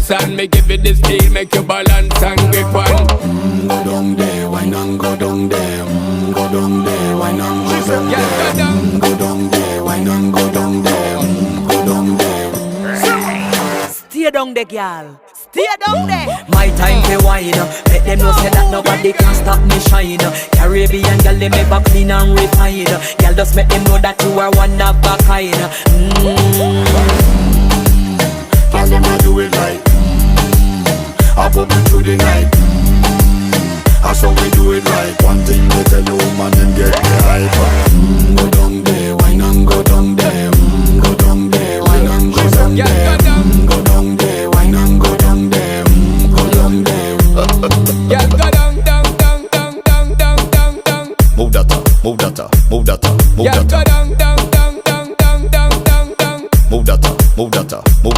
dance and me give it this feel, make you balance and grip on. Go down there, why not go down there? Go down there, why not go down there? Go down there, why not go down there? Go down there. Stay down there, girl. Stay down there. My time to wine. Let them know say that nobody can stop me shine. Caribbean girl, they make back clean and refine. Girl, just make them know that you are one of a kind. Tell them I do it right. I pop it through the night.